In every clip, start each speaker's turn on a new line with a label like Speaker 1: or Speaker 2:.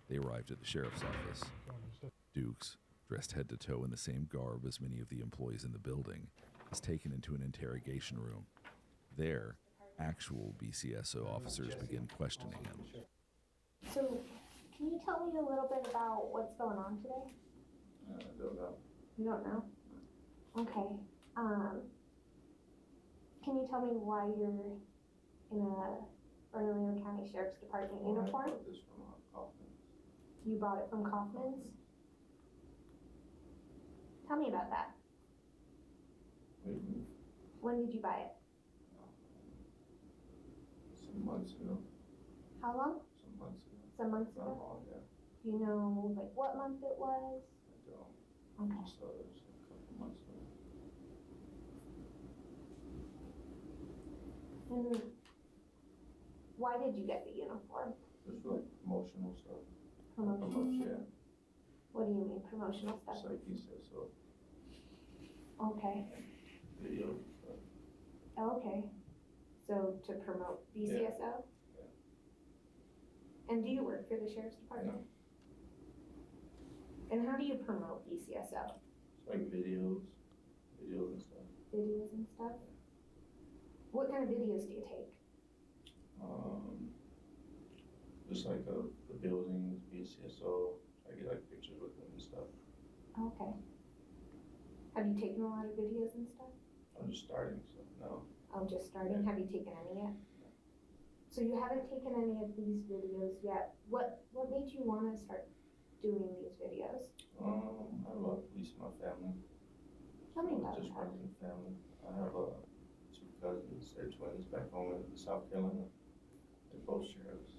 Speaker 1: They arrived at the sheriff's office. Dukes, dressed head to toe in the same garb as many of the employees in the building, is taken into an interrogation room. There, actual BCSO officers begin questioning him.
Speaker 2: So, can you tell me a little bit about what's going on today?
Speaker 3: I don't know.
Speaker 2: You don't know? Okay. Can you tell me why you're in a Bernalillo County Sheriff's Department uniform?
Speaker 3: I bought this from Kaufman's.
Speaker 2: You bought it from Kaufman's? Tell me about that. When did you buy it?
Speaker 3: Some months ago.
Speaker 2: How long?
Speaker 3: Some months ago.
Speaker 2: Some months
Speaker 3: Not
Speaker 2: ago?
Speaker 3: long, yeah.
Speaker 2: Do you know like what month it was?
Speaker 3: I don't.
Speaker 2: Okay.
Speaker 3: So it was a couple months ago.
Speaker 2: And why did you get the uniform?
Speaker 3: Just like promotional stuff.
Speaker 2: Promotional?
Speaker 3: Yeah.
Speaker 2: What do you mean promotional stuff?
Speaker 3: Just like he said, so
Speaker 2: Okay.
Speaker 3: videos and stuff.
Speaker 2: Okay. So to promote BCSO?
Speaker 3: Yeah.
Speaker 2: And do you work for the Sheriff's Department?
Speaker 3: No.
Speaker 2: And how do you promote BCSO?
Speaker 3: It's like videos and stuff.
Speaker 2: Videos and stuff? What kind of videos do you take?
Speaker 3: Just like the buildings, BCSO. I get like pictures with them and stuff.
Speaker 2: Okay. Have you taken a lot of videos and stuff?
Speaker 3: I'm just starting, so no.
Speaker 2: Oh, just starting?
Speaker 3: Yeah.
Speaker 2: Have you taken any yet? So you haven't taken any of these videos yet. What made you want to start doing these videos?
Speaker 3: I have a lot of police in my family.
Speaker 2: Tell me about
Speaker 3: Just
Speaker 2: that.
Speaker 3: working in family. I have two cousins. They're twins back home in South Carolina. They're both sheriffs.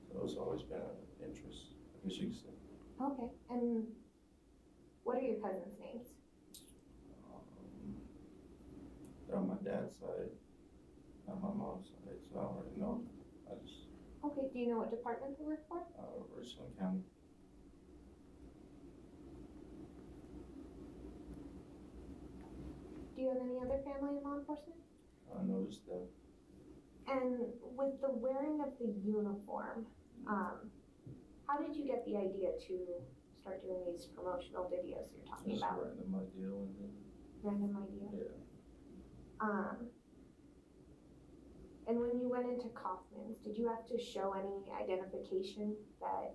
Speaker 3: So it's always been an interest, I guess you could say.
Speaker 2: Okay. And what are your cousins' names?
Speaker 3: They're on my dad's side, not my mom's side, so I don't really know. I just,
Speaker 2: Okay. Do you know what department they work for?
Speaker 3: Richland County.
Speaker 2: Do you have any other family in law enforcement?
Speaker 3: I noticed that.
Speaker 2: And with the wearing of the uniform, how did you get the idea to start doing these promotional videos you're talking
Speaker 3: Just
Speaker 2: about?
Speaker 3: random idea and then,
Speaker 2: Random idea?
Speaker 3: yeah.
Speaker 2: And when you went into Kaufman's, did you have to show any identification that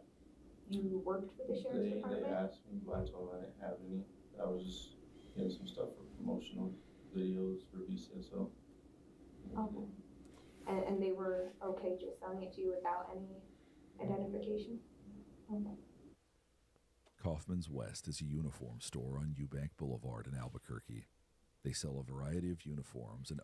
Speaker 2: you worked for the Sheriff's
Speaker 3: They
Speaker 2: Department?
Speaker 3: asked me, but I told them I didn't have any. I was just getting some stuff for promotional videos for BCSO.
Speaker 2: Okay. And they were okay just selling it to you without any identification? Okay.
Speaker 1: Kaufman's West is a uniform store on Eubank Boulevard in Albuquerque. They sell a variety of uniforms and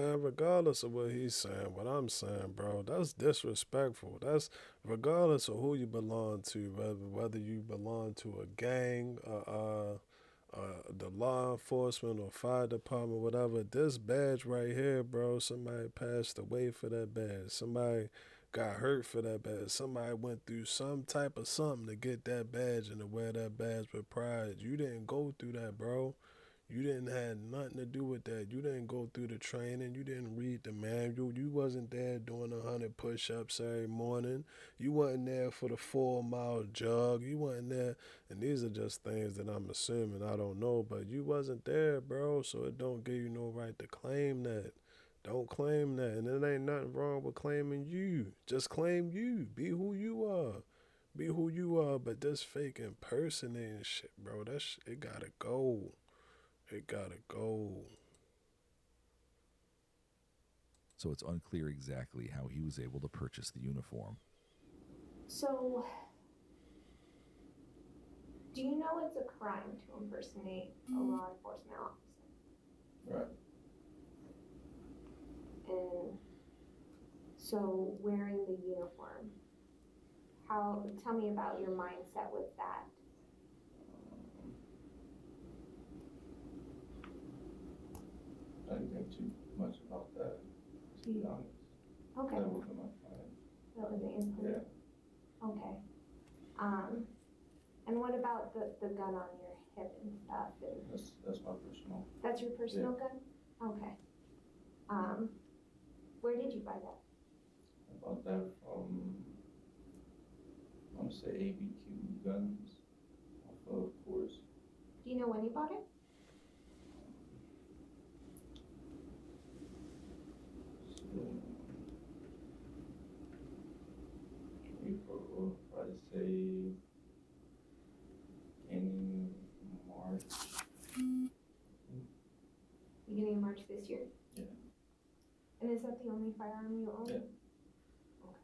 Speaker 4: Man, regardless of what he's saying, what I'm saying, bro, that's disrespectful. That's regardless of who you belong to, whether you belong to a gang, the law enforcement or fire department, whatever. This badge right here, bro, somebody passed away for that badge. Somebody got hurt for that badge. Somebody went through some type of something to get that badge and to wear that badge with pride. You didn't go through that, bro. You didn't have nothing to do with that. You didn't go through the training. You didn't read the manual. You wasn't there doing 100 push-ups every morning. You wasn't there for the 4-mile jog. You wasn't there. And these are just things that I'm assuming. I don't know. But you wasn't there, bro. So it don't give you no right to claim that. Don't claim that. And it ain't nothing wrong with claiming you. Just claim you. Be who you are. Be who you are. But this fake impersonating shit, bro, it gotta go. It gotta go.
Speaker 1: so it's unclear exactly how he was able to purchase the uniform.
Speaker 2: So, do you know it's a crime to impersonate a law enforcement officer?
Speaker 3: Right.
Speaker 2: And so wearing the uniform, tell me about your mindset with that.
Speaker 3: I didn't think too much about that, to be honest.
Speaker 2: Okay,
Speaker 3: That wasn't my plan.
Speaker 2: that was the input.
Speaker 3: Yeah.
Speaker 2: Okay. And what about the gun on your hip and stuff? And
Speaker 3: That's my personal.
Speaker 2: that's your personal gun? Okay. Where did you buy that?
Speaker 3: I bought that from want to say ABQ guns off of course.
Speaker 2: Do you know when you bought it?
Speaker 3: So, April, I'd say in March.
Speaker 2: Beginning of March this year?
Speaker 3: Yeah.
Speaker 2: And is that the only firearm you own?
Speaker 3: Yeah.
Speaker 2: Okay.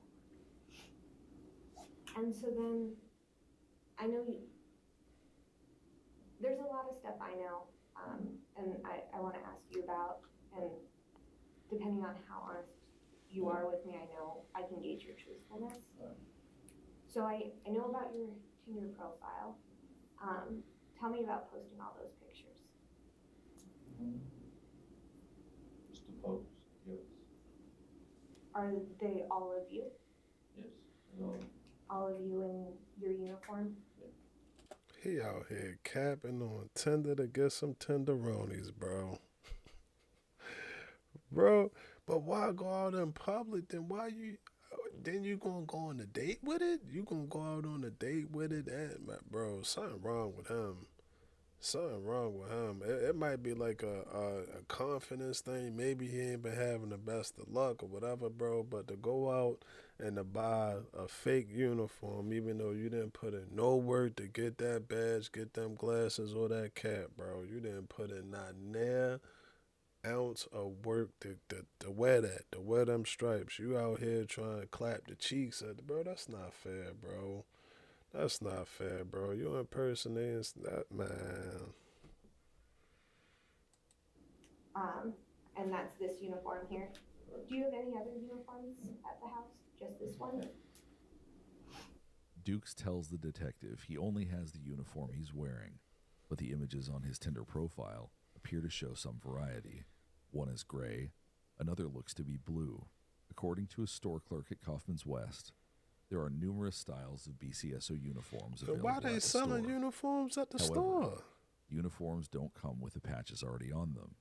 Speaker 2: And so then, I know there's a lot of stuff I know, and I want to ask you about, and depending on how honest you are with me, I know I can gauge your truthfulness.
Speaker 3: Right.
Speaker 2: So I know about your Tinder profile. Tell me about posting all those pictures.
Speaker 3: Just the post, yes.
Speaker 2: Are they all of you?
Speaker 3: Yes. So,
Speaker 2: All of you in your uniform?
Speaker 4: He out here capping on Tinder to get some tenderonis, bro. Bro, but why go out in public? Then you gonna go on a date with it? You gonna go out on a date with it? And, bro, something wrong with him. Something wrong with him. It might be like a confidence thing. Maybe he ain't been having the best of luck or whatever, bro. But to go out and to buy a fake uniform, even though you didn't put in no work to get that badge, get them glasses or that cap, bro. You didn't put in not near ounce of work to wear that, to wear them stripes. You out here trying to clap the cheeks at, bro. That's not fair, bro. That's not fair, bro. You impersonating that, man.
Speaker 2: And that's this uniform here. Do you have any other uniforms at the house? Just this one?
Speaker 1: Dukes tells the detective he only has the uniform he's wearing, but the images on his Tinder profile appear to show some variety. One is gray, another looks to be blue. According to a store clerk at Kaufman's West, there are numerous styles of BCSO uniforms
Speaker 4: So
Speaker 1: available
Speaker 4: why they
Speaker 1: at the
Speaker 4: selling
Speaker 1: store.
Speaker 4: uniforms at the
Speaker 1: However,
Speaker 4: store?
Speaker 1: Uniforms don't come with the patches already on them.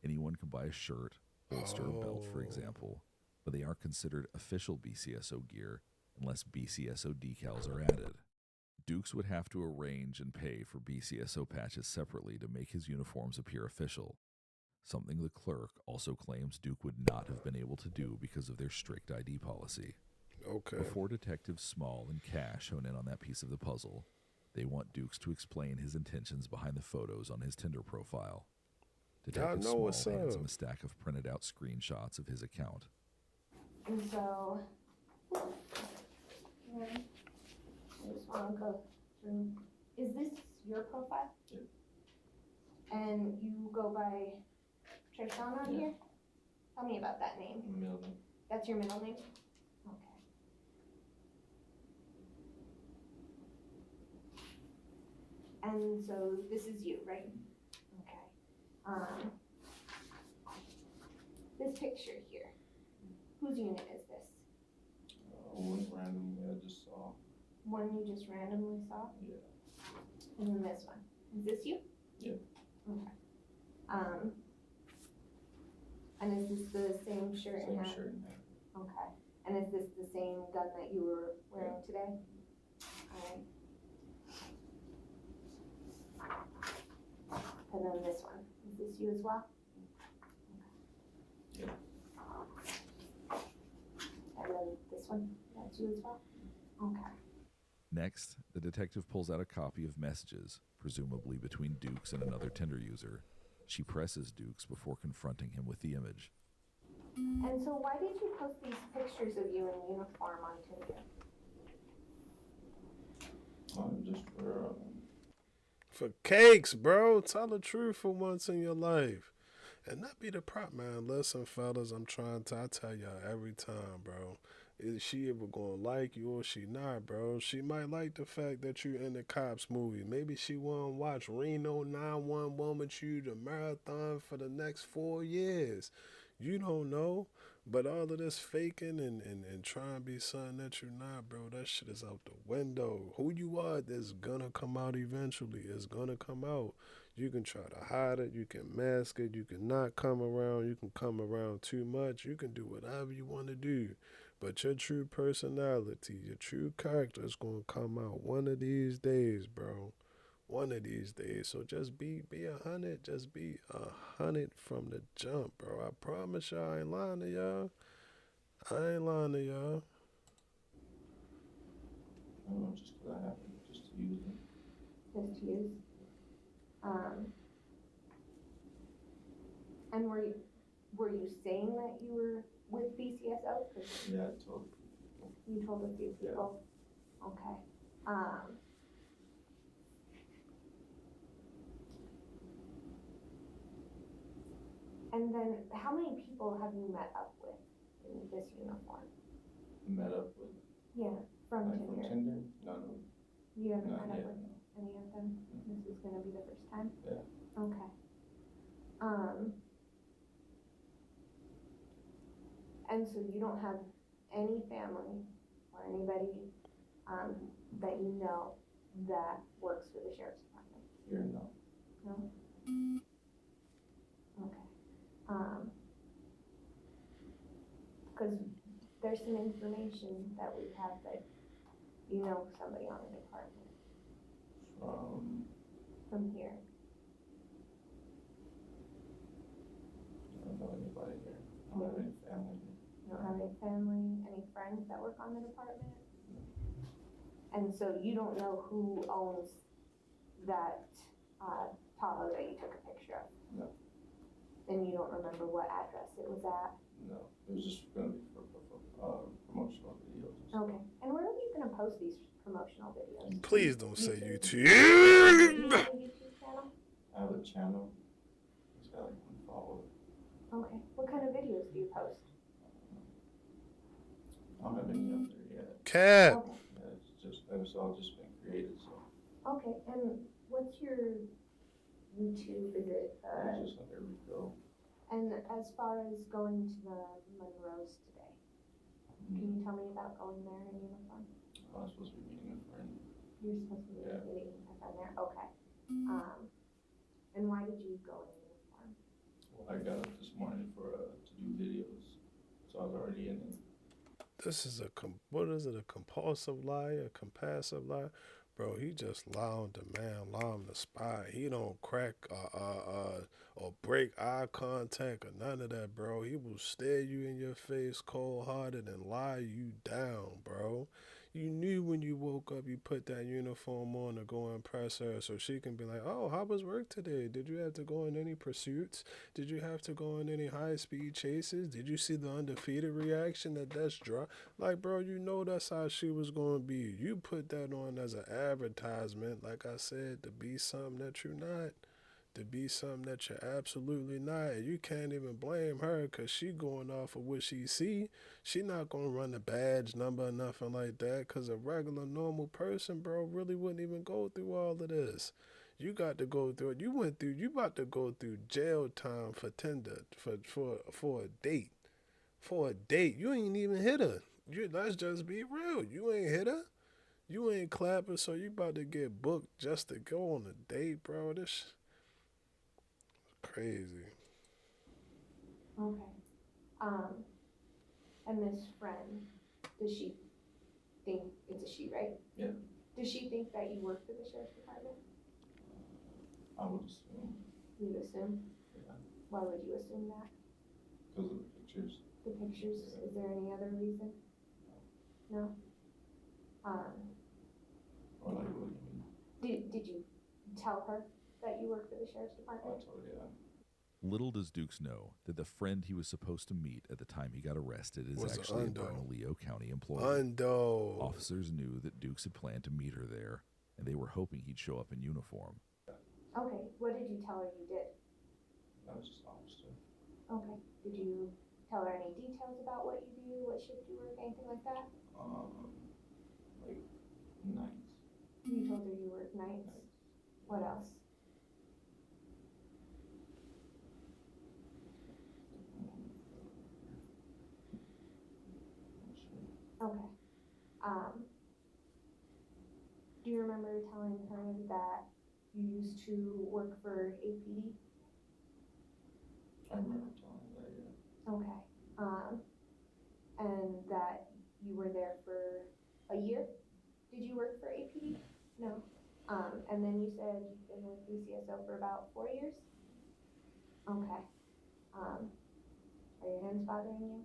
Speaker 1: Anyone can buy a shirt, holster, or belt, for example, but they aren't considered official BCSO gear unless BCSO decals are added. Dukes would have to arrange and pay for BCSO patches separately to make his uniforms appear official, something the clerk also claims Duke would not have been able to do because of their strict ID policy.
Speaker 4: Okay.
Speaker 1: Before Detectives Small and Cash hone in on that piece of the puzzle, they want Dukes to explain his intentions behind the photos on his Tinder profile. Detective
Speaker 4: know
Speaker 1: Small
Speaker 4: what's
Speaker 1: hands
Speaker 4: up.
Speaker 1: him a stack of printed out screenshots of his account.
Speaker 2: And so, I just want to go through. Is this your profile?
Speaker 3: Yeah.
Speaker 2: And you go by Trishawn on
Speaker 3: Yeah.
Speaker 2: here? Tell me about that name.
Speaker 3: Million.
Speaker 2: That's your middle name? Okay. And so this is you, right? Okay. This picture here, whose unit is this?
Speaker 3: One randomly I just saw.
Speaker 2: One you just randomly saw?
Speaker 3: Yeah.
Speaker 2: And then this one. Is this you?
Speaker 3: Yeah.
Speaker 2: Okay. And is this the same shirt and
Speaker 3: Same
Speaker 2: hat?
Speaker 3: shirt and hat.
Speaker 2: Okay. And is this the same gun that you were wearing today? Alright. And then this one. Is this you as well?
Speaker 3: Yeah.
Speaker 2: And then this one. That's you as well? Okay.
Speaker 1: Next, the detective pulls out a copy of messages, presumably between Dukes and another Tinder user. She presses Dukes before confronting him with the image.
Speaker 2: And so why did you post these pictures of you in uniform on Tinder?
Speaker 3: Just
Speaker 4: For cakes, bro. Tell the truth for once in your life. And that be the prop, man. Listen, fellas, I tell y'all every time, bro. Is she ever gonna like you or she not, bro? She might like the fact that you in the cops movie. Maybe she wanna watch Reno 911 with you, the marathon for the next 4 years. You don't know. But all of this faking and trying to be something that you're not, bro, that shit is out the window. Who you are is gonna come out eventually. It's gonna come out. You can try to hide it. You can mask it. You can not come around. You can come around too much. You can do whatever you want to do. But your true personality, your true character is gonna come out one of these days, bro. One of these days. So just be 100. Just be 100 from the jump, bro. I promise y'all, I ain't lying to y'all. I ain't lying to y'all.
Speaker 3: I don't know, just 'cause I happen just to use them.
Speaker 2: Just to use? And were you saying that you were with BCSO? 'Cause
Speaker 3: Yeah, I told people.
Speaker 2: you told a few people? Okay. And then how many people have you met up with in this uniform?
Speaker 3: Met up with,
Speaker 2: Yeah, from
Speaker 3: like,
Speaker 2: Tinder.
Speaker 3: from Tinder? No,
Speaker 2: You haven't
Speaker 3: not
Speaker 2: met
Speaker 3: yet,
Speaker 2: up with
Speaker 3: no.
Speaker 2: any of them? This is gonna be the first time?
Speaker 3: Yeah.
Speaker 2: Okay. And so you don't have any family or anybody, that you know that works for the sheriff's department?
Speaker 3: Here, no.
Speaker 2: No? Okay. Because there's some information that we have that you know somebody on the department from here.
Speaker 3: I don't know anybody here. I don't have any family here.
Speaker 2: You don't have any family, any friends that work on the department? And so you don't know who owns that Tahoe that you took a picture of?
Speaker 3: No.
Speaker 2: And you don't remember what address it was at?
Speaker 3: No, it was just gonna be for promotional videos.
Speaker 2: Okay. And where are you gonna post these promotional videos?
Speaker 4: Please don't say YouTube.
Speaker 2: Do you have a YouTube channel?
Speaker 3: I have a channel. It's got like 1 follower.
Speaker 2: Okay. What kind of videos do you post?
Speaker 3: I don't have any up there yet.
Speaker 4: Cap.
Speaker 2: Okay.
Speaker 3: Yeah, it's all just been created, so.
Speaker 2: Okay. And what's your YouTube? Is it?
Speaker 3: It's just under Rico.
Speaker 2: And as far as going to the Monroes today, can you tell me about going there in uniform?
Speaker 3: I was supposed to be meeting a friend.
Speaker 2: You're supposed to be
Speaker 3: Yeah.
Speaker 2: meeting a friend there? Okay. And why did you go in uniform?
Speaker 3: Well, I got up this morning to do videos, so I was already in it.
Speaker 4: This is what is it? A compulsive lie? A compassive lie? Bro, he just lie on the man, lie on the spot. He don't crack or break eye contact or none of that, bro. He will stare you in your face cold hearted and lie you down, bro. You knew when you woke up you put that uniform on to go impress her so she can be like, oh, how was work today? Did you have to go in any pursuits? Did you have to go in any high speed chases? Did you see the undefeated reaction that's dry? Like, bro, you know that's how she was going to be. You put that on as an advertisement, like I said, to be something that you're not. To be something that you're absolutely not. And you can't even blame her because she going off of what she see. She not going to run a badge number or nothing like that because a regular, normal person, bro, really wouldn't even go through all of this. You got to go through it. You about to go through jail time for Tinder, for a date. For a date. You ain't even hit her. Let's just be real. You ain't hit her. You ain't clapping, so you about to get booked just to go on a date, bro. This crazy.
Speaker 2: Okay. And this friend, does she think, it's a she, right?
Speaker 3: Yeah.
Speaker 2: Does she think that you work for the sheriff's department?
Speaker 3: I would assume.
Speaker 2: You assume?
Speaker 3: Yeah.
Speaker 2: Why would you assume that?
Speaker 3: Because of the pictures.
Speaker 2: The pictures,
Speaker 3: Yeah.
Speaker 2: is there any other reason? No?
Speaker 3: Or like, what do you mean?
Speaker 2: Did you tell her that you work for the sheriff's
Speaker 3: I
Speaker 2: department?
Speaker 3: told you, yeah.
Speaker 1: Little does Dukes know that the friend he was supposed to meet at the time he got arrested is
Speaker 4: Was
Speaker 1: actually a
Speaker 4: Undo.
Speaker 1: Bernalillo County employee.
Speaker 4: Undo.
Speaker 1: Officers knew that Dukes had planned to meet her there, and they were hoping he'd show up in uniform.
Speaker 2: Okay, what did you tell her you did?
Speaker 3: I was just officer.
Speaker 2: Okay, did you tell her any details about what you do, what shift you work, anything like that?
Speaker 3: Like nights.
Speaker 2: You told her you work nights? What else? Okay. Do you remember telling her that you used to work for APD?
Speaker 3: I remember telling her that, yeah.
Speaker 2: Okay. And that you were there for a year? Did you work for APD? No. And then you said you've been with BCSO for about 4 years? Okay. Are your hands bothering you?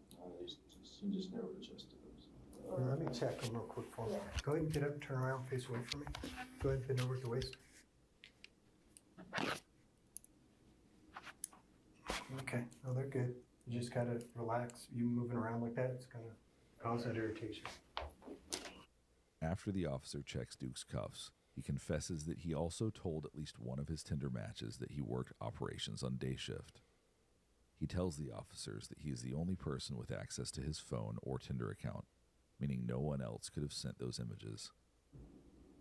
Speaker 3: He just never adjusted them. So.
Speaker 5: Let me check them real quick for you.
Speaker 2: Yeah.
Speaker 5: Go ahead and get up, turn around, face away from me. Go ahead and bend over at the waist. Okay, no, they're good. You just gotta relax. You moving around like that, it's gonna cause that irritation.
Speaker 1: After the officer checks Duke's cuffs, he confesses that he also told at least one of his Tinder matches that he worked operations on day shift. He tells the officers that he is the only person with access to his phone or Tinder account, meaning no one else could have sent those images.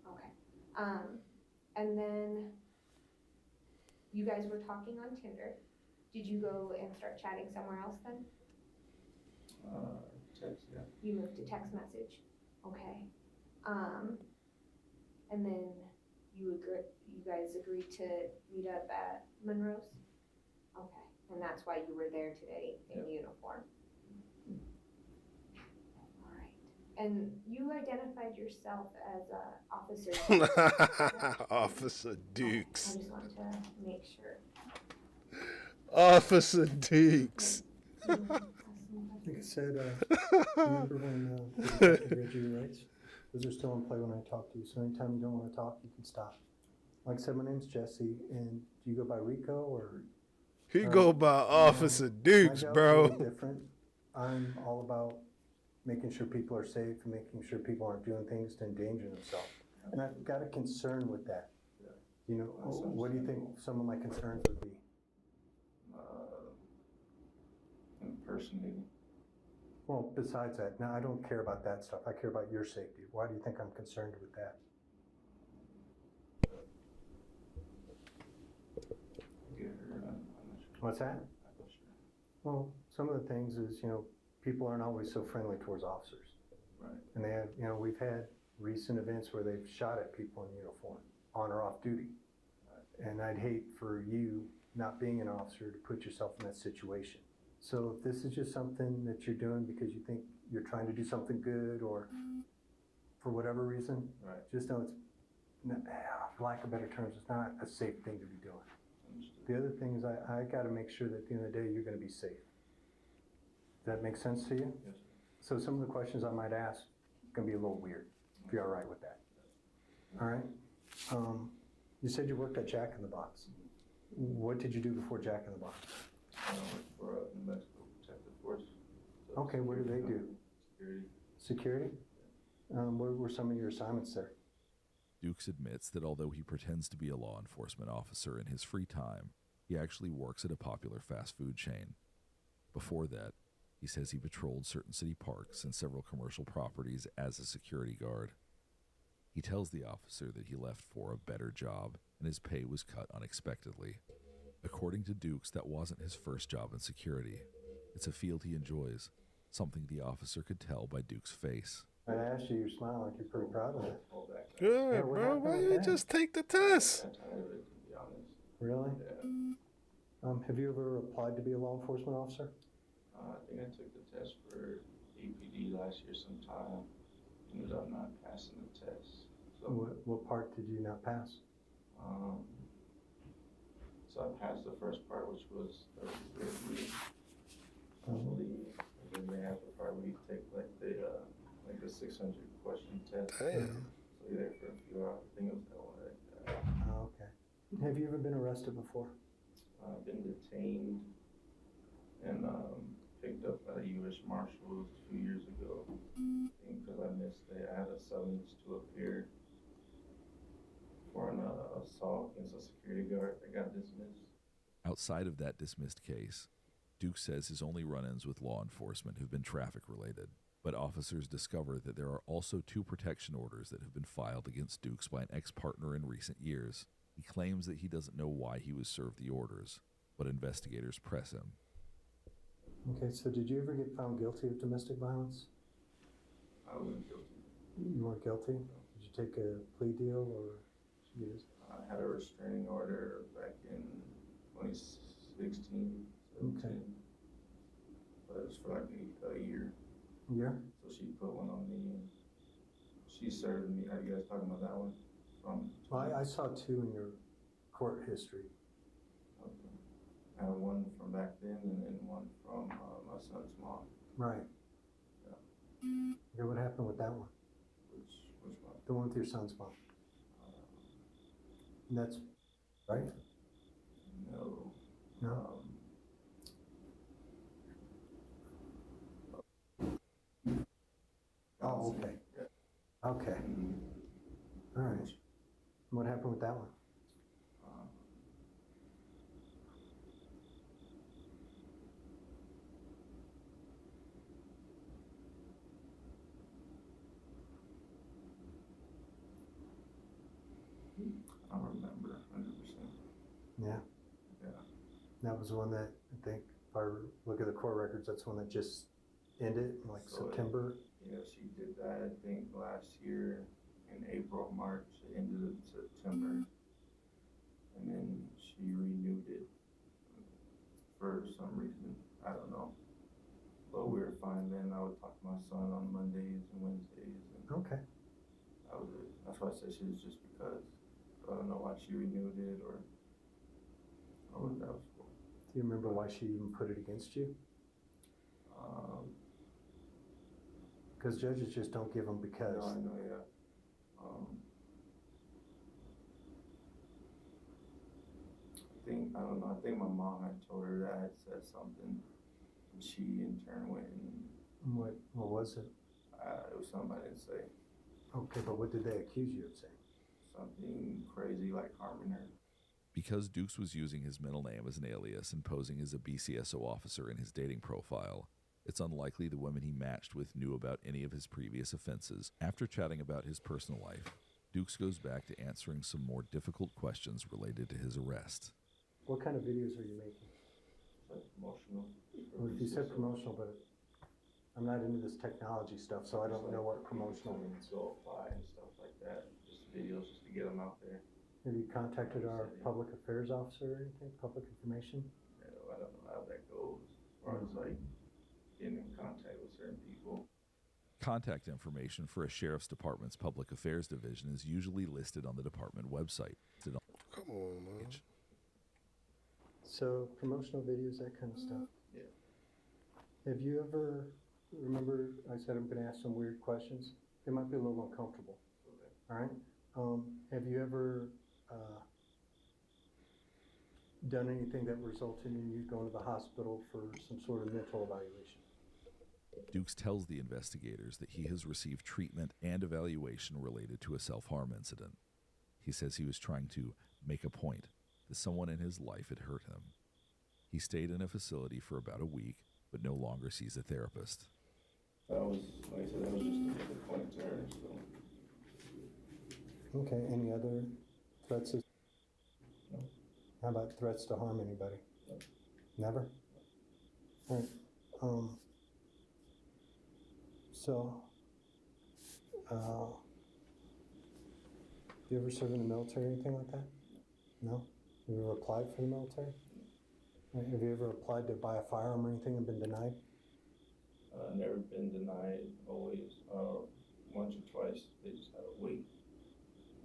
Speaker 2: Okay. And then you guys were talking on Tinder. Did you go and start chatting somewhere else then?
Speaker 3: Text, yeah.
Speaker 2: You moved to text message. Okay. And then you guys agreed to meet up at Monroe's? Okay. And that's why you were there today in uniform? All right. And you identified yourself as Officer Dukes.
Speaker 4: Officer Dukes.
Speaker 2: I just wanted to make sure.
Speaker 4: Officer Dukes.
Speaker 5: Like I said, remember when we read your rights? Those are still in play when I talk to you. So anytime you don't want to talk, you can stop. Like I said, my name's Jesse, and do you go by Rico or?
Speaker 4: He go by Officer Dukes,
Speaker 5: my job's
Speaker 4: bro.
Speaker 5: a little different. I'm all about making sure people are safe and making sure people aren't doing things to endanger themselves. And I've got a concern with that.
Speaker 3: Yeah.
Speaker 5: You know, what do you think some of my concerns would be?
Speaker 3: Impersonating.
Speaker 5: Well, besides that, now I don't care about that stuff. I care about your safety. Why do you think I'm concerned with that?
Speaker 3: Get hurt, I'm not sure.
Speaker 5: What's that?
Speaker 3: I'm not sure.
Speaker 5: Well, some of the things is, people aren't always so friendly towards officers.
Speaker 3: Right.
Speaker 5: And they have, we've had recent events where they've shot at people in uniform, on or off duty. Right. And I'd hate for you, not being an officer, to put yourself in that situation. So if this is just something that you're doing because you think you're trying to do something good or for whatever reason,
Speaker 3: right,
Speaker 5: just know it's, for lack of better terms, it's not a safe thing to be doing.
Speaker 3: Understood.
Speaker 5: The other thing is I got to make sure that at the end of the day, you're going to be safe. Does that make sense to you?
Speaker 3: Yes, sir.
Speaker 5: So some of the questions I might ask can be a little weird, if you're all right with that. All right. You said you worked at Jack in the Box. What did you do before Jack in the Box?
Speaker 3: I work for New Mexico Protective Force. So
Speaker 5: Okay, what do they do?
Speaker 3: Security.
Speaker 5: Security? What were some of your assignments there?
Speaker 1: Dukes admits that although he pretends to be a law enforcement officer in his free time, he actually works at a popular fast food chain. Before that, he says he patrolled certain city parks and several commercial properties as a security guard. He tells the officer that he left for a better job and his pay was cut unexpectedly. According to Dukes, that wasn't his first job in security. It's a field he enjoys, something the officer could tell by Dukes' face.
Speaker 5: I asked you, you're smiling like you're pretty proud of it.
Speaker 3: Hold back.
Speaker 4: Good,
Speaker 5: Yeah, what
Speaker 4: bro.
Speaker 5: happened
Speaker 4: Why
Speaker 5: with
Speaker 4: you
Speaker 5: that?
Speaker 4: just take the test?
Speaker 3: That time of it, to be honest.
Speaker 5: Really?
Speaker 3: Yeah.
Speaker 5: Have you ever applied to be a law enforcement officer?
Speaker 3: I think I took the test for APD last year sometime. Ended up not passing the test. So,
Speaker 5: What part did you not pass?
Speaker 3: so I passed the first part, which was I believe. And then they have to probably take like the 600 question test.
Speaker 4: Damn.
Speaker 3: So you're there for a few hours. I think it was that one like that.
Speaker 5: Oh, okay. Have you ever been arrested before?
Speaker 3: I've been detained and picked up by the U.S. Marshals 2 years ago. I think because I had a summons to appear for an assault against a security guard that got dismissed.
Speaker 1: Outside of that dismissed case, Duke says his only run-ins with law enforcement have been traffic-related, but officers discover that there are also 2 protection orders that have been filed against Dukes by an ex-partner in recent years. He claims that he doesn't know why he was served the orders, but investigators press him.
Speaker 5: Okay, so did you ever get found guilty of domestic violence?
Speaker 3: I wasn't guilty.
Speaker 5: You weren't guilty? Did you take a plea deal or yes?
Speaker 3: I had a restraining order back in 2016, 17.
Speaker 5: Okay.
Speaker 3: But it was for like a year.
Speaker 5: Yeah.
Speaker 3: So she put one on me and she served me. Are you guys talking about that one? From
Speaker 5: Well, I saw two in your court history.
Speaker 3: okay. I have one from back then and then one from my son's mom.
Speaker 5: Right. Okay, what happened with that one?
Speaker 3: Which one?
Speaker 5: The one with your son's mom. And that's right?
Speaker 3: No.
Speaker 5: No. Oh, okay.
Speaker 3: Yeah.
Speaker 5: Okay. All right. What happened with that one?
Speaker 3: Um, I don't remember 100%.
Speaker 5: Yeah.
Speaker 3: Yeah.
Speaker 5: That was one that I think, if I look at the court records, that's one that just ended in like
Speaker 3: So
Speaker 5: September.
Speaker 3: Yeah, she did that, I think, last year in April, March. It ended in September. And then she renewed it for some reason. I don't know. But we were fine then. I would talk to my son on Mondays and Wednesdays. And
Speaker 5: Okay.
Speaker 3: that was it. That's why I said she was just because. So I don't know why she renewed it or what that was for.
Speaker 5: Do you remember why she even put it against you? Because judges just don't give them because.
Speaker 3: No, I know, yeah. I don't know, I think my mom had told her that I had said something, and she in turn went and,
Speaker 5: What was it?
Speaker 3: it was something I didn't say,
Speaker 5: Okay, but what did they accuse you of saying?
Speaker 3: something crazy like harming her.
Speaker 1: Because Dukes was using his middle name as an alias and posing as a BCSO officer in his dating profile, it's unlikely the women he matched with knew about any of his previous offenses. After chatting about his personal life, Dukes goes back to answering some more difficult questions related to his arrest.
Speaker 5: What kind of videos are you making?
Speaker 3: Like promotional.
Speaker 5: Well, you said promotional, but I'm not into this technology stuff, so I don't know what promotional means.
Speaker 3: Go apply and stuff like that, just videos just to get them out there.
Speaker 5: Have you contacted our public affairs officer or anything, public information?
Speaker 3: You know, I don't know how that goes, as far as like getting in contact with certain people.
Speaker 1: Contact information for a sheriff's department's public affairs division is usually listed on the department website.
Speaker 4: Come on, man.
Speaker 5: So promotional videos, that kind of stuff.
Speaker 3: Yeah.
Speaker 5: Have you ever, remember I said I'm gonna ask some weird questions? They might be a little uncomfortable,
Speaker 3: Okay.
Speaker 5: all right? Have you ever done anything that resulted in you going to the hospital for some sort of mental evaluation?
Speaker 1: Dukes tells the investigators that he has received treatment and evaluation related to a self-harm incident. He says he was trying to make a point that someone in his life had hurt him. He stayed in a facility for about a week, but no longer sees a therapist.
Speaker 3: That was, like I said, that was just to make a point to her, so.
Speaker 5: Okay, any other threats?
Speaker 3: No.
Speaker 5: How about threats to harm anybody?
Speaker 3: No.
Speaker 5: Never? All right, so, you ever served in the military or anything like that? No? Have you ever applied for the military? Have you ever applied to buy a firearm or anything and been denied?
Speaker 3: Never been denied, always, once or twice, they just had to wait.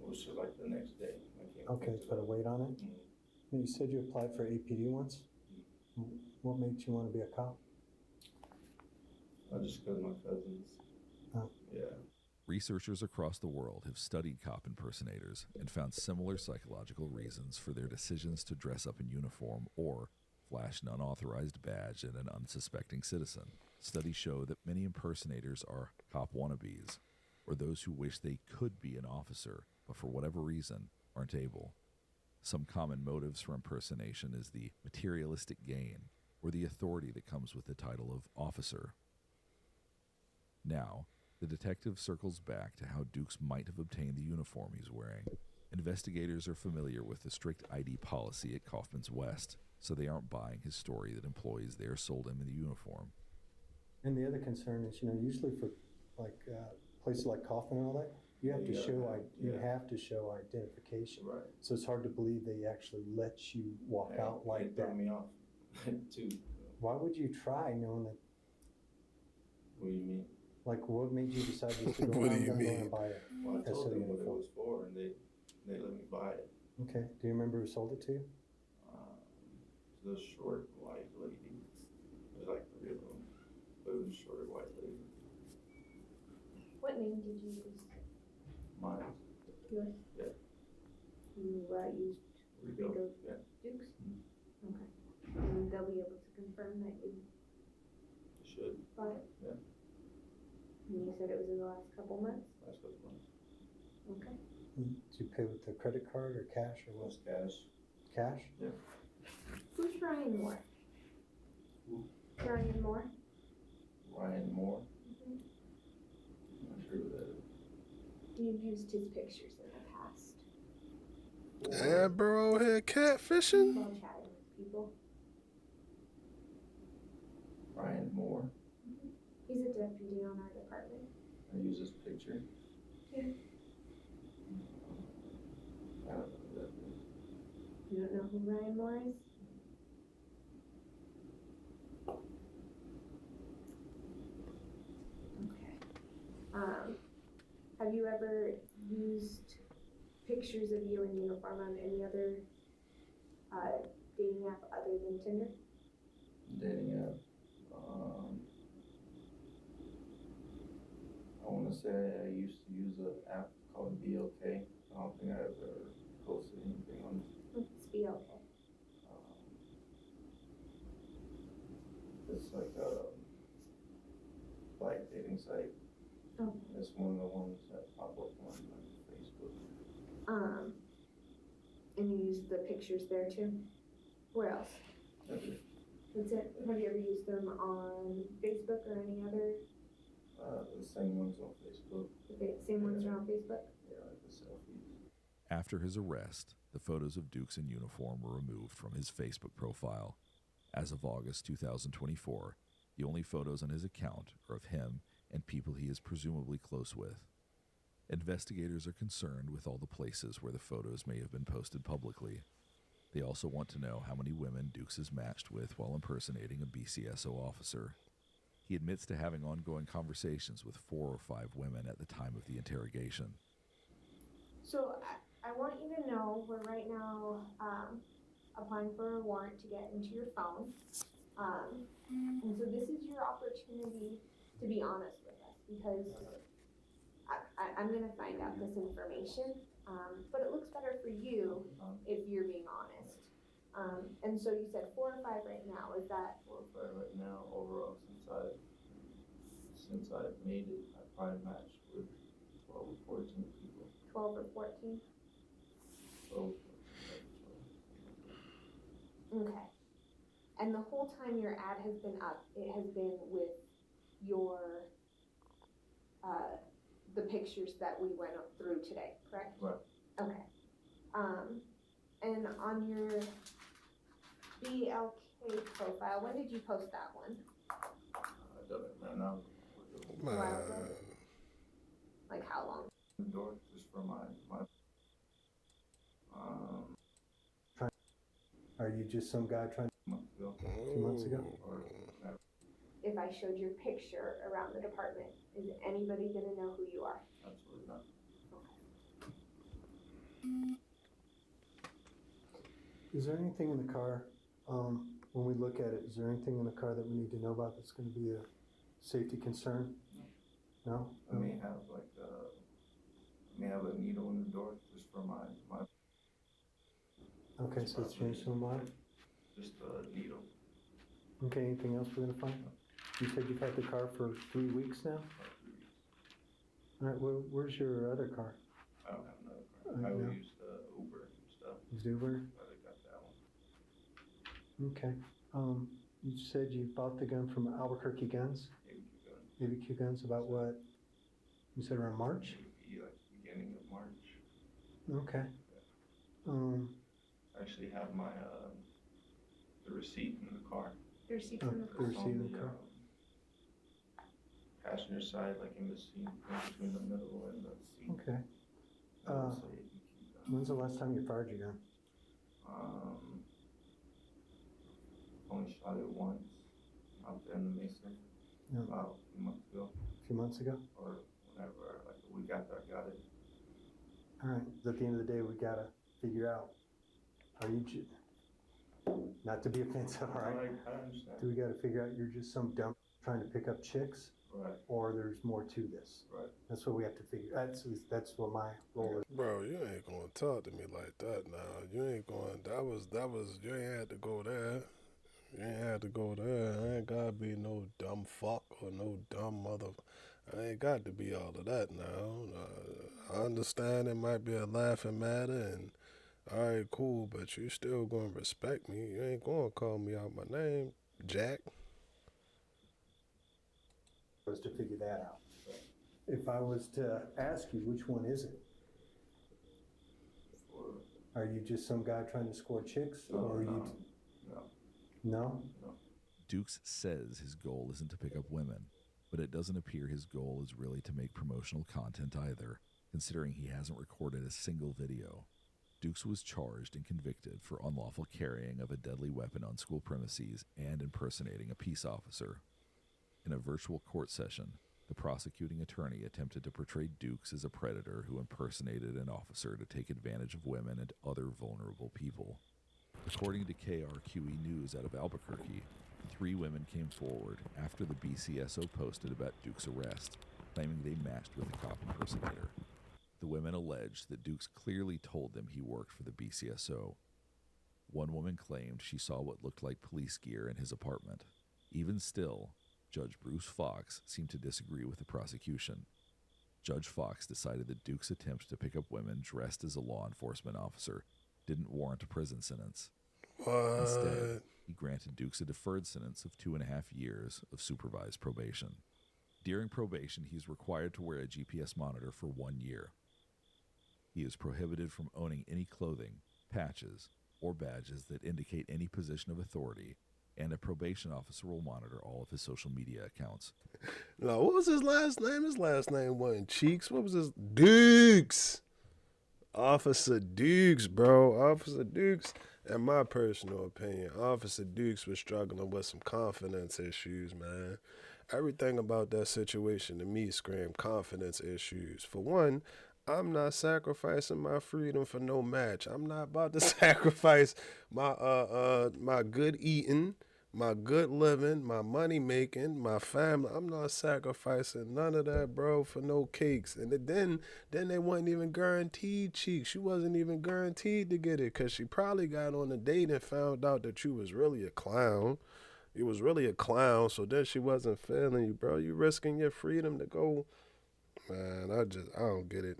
Speaker 3: It was just like the next day. I can't
Speaker 5: Okay,
Speaker 3: pick it
Speaker 5: put a
Speaker 3: up.
Speaker 5: weight on it.
Speaker 3: Mhm.
Speaker 5: You said you applied for APD once? What made you want to be a cop?
Speaker 3: Just because my cousins.
Speaker 5: Oh.
Speaker 3: Yeah.
Speaker 1: Researchers across the world have studied cop impersonators and found similar psychological reasons for their decisions to dress up in uniform or flash an unauthorized badge at an unsuspecting citizen. Studies show that many impersonators are cop wannabes, or those who wish they could be an officer, but for whatever reason aren't able. Some common motives for impersonation is the materialistic gain or the authority that comes with the title of officer. Now, the detective circles back to how Dukes might have obtained the uniform he's wearing. Investigators are familiar with the strict ID policy at Kaufman's West, so they aren't buying his story that employees there sold him the uniform.
Speaker 5: And the other concern is, usually for like places like Kaufman and all that, you have to show identification.
Speaker 3: Right.
Speaker 5: So it's hard to believe they actually let you walk out like
Speaker 3: It
Speaker 5: that.
Speaker 3: threw me off too.
Speaker 5: Why would you try knowing that?
Speaker 3: What do you mean?
Speaker 5: Like, what made you decide just to go,
Speaker 4: What do
Speaker 5: I'm
Speaker 4: you
Speaker 5: gonna go
Speaker 4: mean?
Speaker 5: and buy it?
Speaker 3: Well, I told
Speaker 5: SO
Speaker 3: them what it
Speaker 5: uniform.
Speaker 3: was for, and they let me buy it.
Speaker 5: Okay, do you remember who sold it to you?
Speaker 3: The short white lady. There's like 3 of them, but it was a short white lady.
Speaker 2: What name did you use?
Speaker 3: Mine.
Speaker 2: Yours?
Speaker 3: Yeah.
Speaker 2: You used
Speaker 3: Rico. Yeah.
Speaker 2: Dukes? Okay. And they'll be able to confirm that you
Speaker 3: Should.
Speaker 2: bought it?
Speaker 3: Yeah.
Speaker 2: And you said it was in the last couple months?
Speaker 3: Last couple months.
Speaker 2: Okay.
Speaker 5: Did you pay with the credit card or cash or what?
Speaker 3: Was cash.
Speaker 5: Cash?
Speaker 3: Yeah.
Speaker 2: Who's Ryan Moore?
Speaker 3: Who?
Speaker 2: Ryan Moore?
Speaker 3: Ryan Moore.
Speaker 2: Mhm.
Speaker 3: I'm not sure who that is.
Speaker 2: You've used his pictures in the past
Speaker 4: And bro, here catfishing.
Speaker 2: while chatting with people.
Speaker 3: Ryan Moore.
Speaker 2: He's a deputy on our department.
Speaker 3: I use this picture.
Speaker 2: Yeah.
Speaker 3: I don't know who that is.
Speaker 2: You don't know who Ryan Moore is? Okay. Have you ever used pictures of you in uniform on any other dating app other than Tinder?
Speaker 3: Dating app. I want to say I used to use an app called BLK. I don't think I ever posted anything on it.
Speaker 2: Let's be okay.
Speaker 3: It's like a dating site.
Speaker 2: Oh.
Speaker 3: It's one of the ones that pop up on Facebook.
Speaker 2: And you use the pictures there too? Where else?
Speaker 3: That's it.
Speaker 2: That's it? Have you ever used them on Facebook or any other?
Speaker 3: The same ones on Facebook.
Speaker 2: Okay, same ones are on Facebook?
Speaker 3: Yeah, like the selfies.
Speaker 1: After his arrest, the photos of Dukes in uniform were removed from his Facebook profile. As of August 2024, the only photos on his account are of him and people he is presumably close with. Investigators are concerned with all the places where the photos may have been posted publicly. They also want to know how many women Dukes is matched with while impersonating a BCSO officer. He admits to having ongoing conversations with 4 or 5 women at the time of the interrogation.
Speaker 2: So I want you to know we're right now applying for a warrant to get into your phone. And so this is your opportunity to be honest with us because I'm going to find out this information. But it looks better for you if you're being honest. And so you said 4 or 5 right now. Is that
Speaker 3: 4 or 5 right now. Overall, since I've made it, I probably matched with 12 or 14 people.
Speaker 2: 12 or 14?
Speaker 3: 12.
Speaker 2: Okay. And the whole time your ad has been up, it has been with your, the pictures that we went up through today, correct?
Speaker 3: Right.
Speaker 2: Okay. And on your BLK profile, when did you post that one?
Speaker 3: I done it, man. I was
Speaker 4: Man.
Speaker 2: Like how long?
Speaker 3: the door just for my
Speaker 5: Are you just some guy trying
Speaker 3: month ago.
Speaker 5: 2 months ago?
Speaker 3: Or
Speaker 2: If I showed your picture around the department, is anybody gonna know who you are?
Speaker 3: absolutely not.
Speaker 5: Is there anything in the car, when we look at it, is there anything in the car that we need to know about that's gonna be a safety concern? No?
Speaker 3: I may have a needle in the door just for my
Speaker 5: Okay, so it's changed some mind.
Speaker 3: just a needle.
Speaker 5: Okay, anything else we're gonna find? You said you've had the car for 3 weeks now?
Speaker 3: About 3 weeks.
Speaker 5: All right, where's your other car?
Speaker 3: I don't have another car. I
Speaker 5: no.
Speaker 3: would use the Uber and stuff,
Speaker 5: Is Uber?
Speaker 3: but I got that one.
Speaker 5: Okay. You said you bought the gun from Albuquerque Guns,
Speaker 3: Maybe keep going.
Speaker 5: ABQ Guns, about what? You said around March?
Speaker 3: Maybe like beginning of March.
Speaker 5: Okay.
Speaker 3: I actually have my the receipt in the car.
Speaker 2: Your receipts
Speaker 5: Oh,
Speaker 2: in the
Speaker 5: the
Speaker 2: car?
Speaker 5: receipt in the car.
Speaker 3: Passenger side, like in the seat, in between the middle and the seat.
Speaker 5: Okay.
Speaker 3: It'll say ABQ gun.
Speaker 5: When's the last time you fired your gun?
Speaker 3: Only shot it once out there in the Mesa
Speaker 5: Yeah.
Speaker 3: about a few months ago,
Speaker 5: A few months ago?
Speaker 3: or whenever, like a week after I got it.
Speaker 5: All right, 'cause at the end of the day, we gotta figure out, are you, not to be offensive, all right?
Speaker 3: I understand.
Speaker 5: Do we gotta figure out you're just some dumb trying to pick up chicks?
Speaker 3: Right.
Speaker 5: Or there's more to this?
Speaker 3: Right.
Speaker 5: That's what we have to figure, that's what my role is.
Speaker 4: Bro, you ain't gonna talk to me like that now. You ain't going, you ain't had to go there. You ain't had to go there. I ain't gotta be no dumb fuck or no dumb mother. I ain't got to be all of that now. I understand it might be a laughing matter, and all right, cool, but you still gonna respect me. You ain't gonna call me out my name, Jack.
Speaker 5: Was to figure that out. If I was to ask you, which one is it? Are you just some guy trying to score chicks, or are you? No.
Speaker 1: Dukes says his goal isn't to pick up women, but it doesn't appear his goal is really to make promotional content either, considering he hasn't recorded a single video. Dukes was charged and convicted for unlawful carrying of a deadly weapon on school premises and impersonating a peace officer. In a virtual court session, the prosecuting attorney attempted to portray Dukes as a predator who impersonated an officer to take advantage of women and other vulnerable people. According to KRQE News out of Albuquerque, 3 women came forward after the BCSO posted about Duke's arrest, claiming they matched with a cop impersonator. The women alleged that Dukes clearly told them he worked for the BCSO. One woman claimed she saw what looked like police gear in his apartment. Even still, Judge Bruce Fox seemed to disagree with the prosecution. Judge Fox decided that Duke's attempt to pick up women dressed as a law enforcement officer didn't warrant a prison sentence. Instead,
Speaker 4: What?
Speaker 1: he granted Dukes a deferred sentence of 2.5 years of supervised probation. During probation, he is required to wear a GPS monitor for 1 year. He is prohibited from owning any clothing, patches, or badges that indicate any position of authority, and a probation officer will monitor all of his social media accounts.
Speaker 4: No, what was his last name? His last name wasn't Cheeks. What was his? Dukes. Officer Dukes, bro. Officer Dukes, in my personal opinion, Officer Dukes was struggling with some confidence issues, man. Everything about that situation to me screamed confidence issues. For one, I'm not sacrificing my freedom for no match. I'm not about to sacrifice my good eating, my good living, my money making, my family. I'm not sacrificing none of that, bro, for no cakes. And then they wasn't even guaranteed cheeks. She wasn't even guaranteed to get it because she probably got on a date and found out that you was really a clown. You was really a clown, so then she wasn't feeling you, bro. You risking your freedom to go. Man, I don't get it.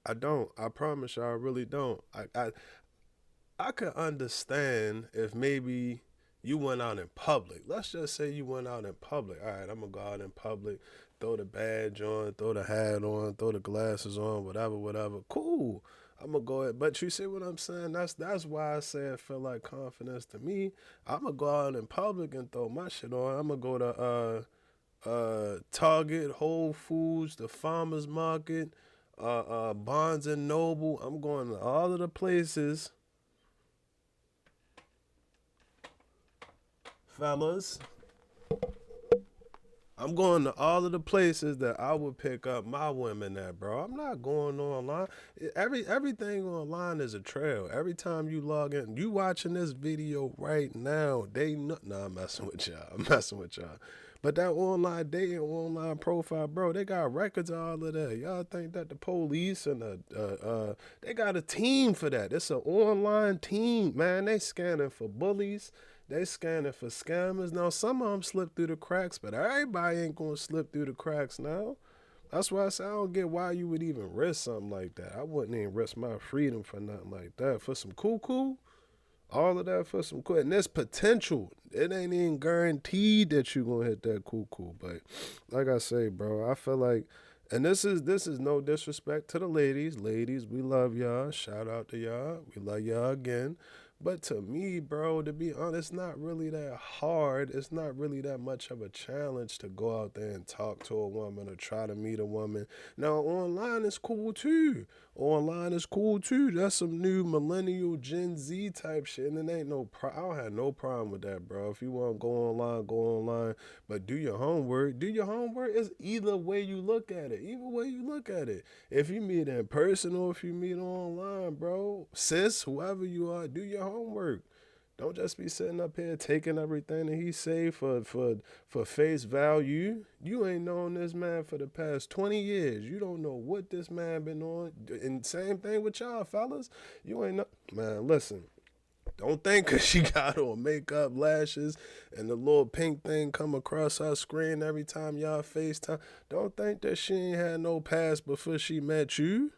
Speaker 4: I don't. I promise you, I really don't. I could understand if maybe you went out in public. Let's just say you went out in public. All right, I'm gonna go out in public, throw the badge on, throw the hat on, throw the glasses on, whatever. Cool. I'm gonna go ahead. But you see what I'm saying? That's why I say I feel like confidence to me. I'm gonna go out in public and throw my shit on. I'm gonna go to Target, Whole Foods, the Farmers Market, Barnes and Noble. I'm going to all of the places, fellas. I'm going to all of the places that I would pick up my women at, bro. I'm not going online. Everything online is a trail. Every time you log in, you watching this video right now, they know. Nah, I'm messing with y'all. I'm messing with y'all. But that online dating, online profile, bro, they got records of all of that. Y'all think that the police and they got a team for that. It's an online team, man. They scanning for bullies. They scanning for scammers. Now, some of them slip through the cracks, but everybody ain't going to slip through the cracks now. That's why I say I don't get why you would even risk something like that. I wouldn't even risk my freedom for nothing like that. For some cool. All of that for some cool. And there's potential. It ain't even guaranteed that you're going to hit that cool. But like I say, bro, I feel like, and this is no disrespect to the ladies. Ladies, we love y'all. Shout out to y'all. We love y'all again. But to me, bro, to be honest, it's not really that hard. It's not really that much of a challenge to go out there and talk to a woman or try to meet a woman. Now, online is cool too. online is cool too. That's some new millennial Gen Z type shit. And it ain't I don't have no problem with that, bro. If you want to go online, go online. But do your homework. Do your homework. It's either way you look at it. Either way you look at it. If you meet in person or if you meet online, bro, sis, whoever you are, do your homework. Don't just be sitting up here taking everything that he say for face value. You ain't known this man for the past 20 years. You don't know what this man been on. And same thing with y'all, fellas. You ain't know. Man, listen. Don't think because she got on makeup, lashes, and the little pink thing come across her screen every time y'all FaceTime. Don't think that she ain't had no past before she met you.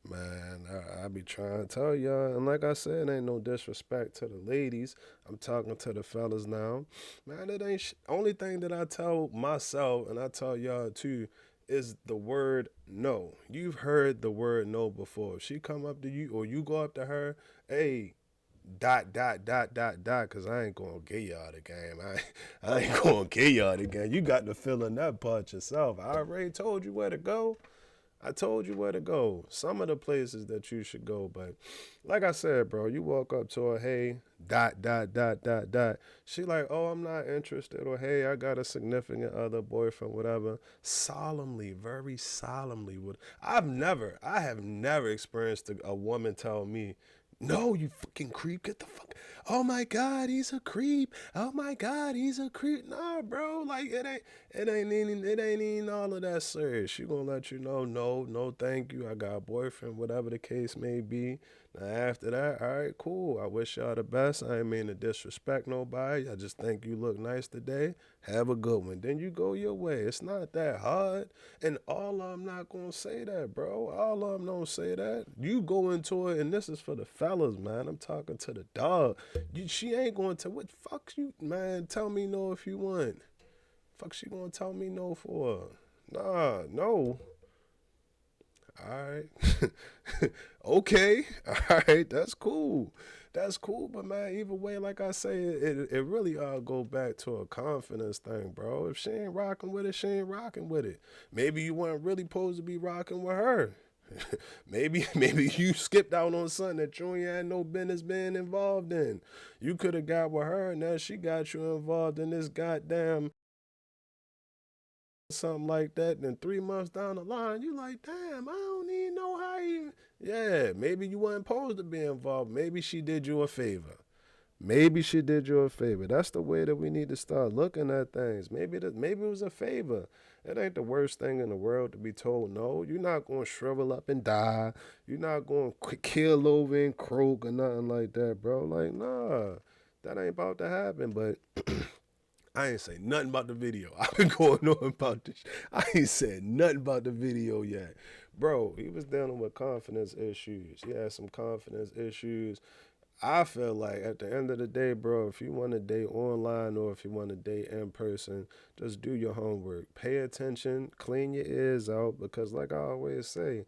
Speaker 4: Man, I be trying to tell y'all, and like I said, ain't no disrespect to the ladies. I'm talking to the fellas now. Man, it ain't only thing that I tell myself, and I tell y'all too, is the word no. You've heard the word no before. If she come up to you or you go up to her, hey, dot, cause I ain't gonna get y'all the game. I ain't gonna get y'all the game. You got to fill in that part yourself. I already told you where to go. I told you where to go. Some of the places that you should go, but like I said, bro, you walk up to her, hey, dot. She like, oh, I'm not interested, or hey, I got a significant other, boyfriend, whatever. Solemnly, very solemnly would. I have never experienced a woman tell me, no, you fucking creep, get the fuck. Oh my God, he's a creep. Oh my God, he's a creep. Nah, bro, like it ain't even all of that serious. She gonna let you know, no, thank you. I got a boyfriend, whatever the case may be. Now after that, all right, cool. I wish y'all the best. I ain't mean to disrespect nobody. I just think you look nice today. Have a good one. Then you go your way. It's not that hard. And all of them not gonna say that, bro. All of them don't say that. You go into it, and this is for the fellas, man. I'm talking to the dog. She ain't going to, what fuck you, man? Tell me no if you want. Fuck she gonna tell me no for? Nah, no. Alright. Okay. Alright, that's cool. That's cool, but man, either way, like I say, it really all go back to a confidence thing, bro. If she ain't rocking with it, she ain't rocking with it. Maybe you weren't really supposed to be rocking with her. maybe you skipped out on something that you ain't had no business being involved in. You could have got with her, and now she got you involved in this goddamn something like that. Then 3 months down the line, you like, damn, I don't even know how you. Yeah, maybe you weren't supposed to be involved. Maybe she did you a favor. Maybe she did you a favor. That's the way that we need to start looking at things. Maybe it was a favor. It ain't the worst thing in the world to be told no. You're not going to shrivel up and die. You're not going to kill over and croak or nothing like that, bro. Like, nah, that ain't about to happen. But I ain't say nothing about the video. I've been going on about this. I ain't said nothing about the video yet. Bro, he was dealing with confidence issues. He had some confidence issues. I feel like at the end of the day, bro, if you want to date online or if you want to date in person, just do your homework. Pay attention, clean your ears out, because like I always say,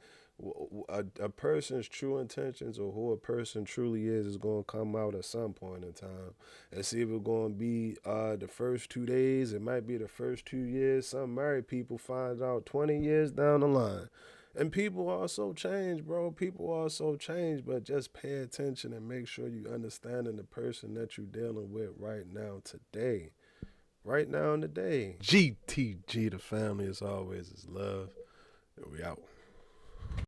Speaker 4: a person's true intentions or who a person truly is going to come out at some point in time. It's either going to be the first 2 days, it might be the first 2 years. Some married people find out 20 years down the line. And people also change, bro. People also change, but just pay attention and make sure you understanding the person that you're dealing with right now today. Right now in the day. GTG, the family as always is love. And we out.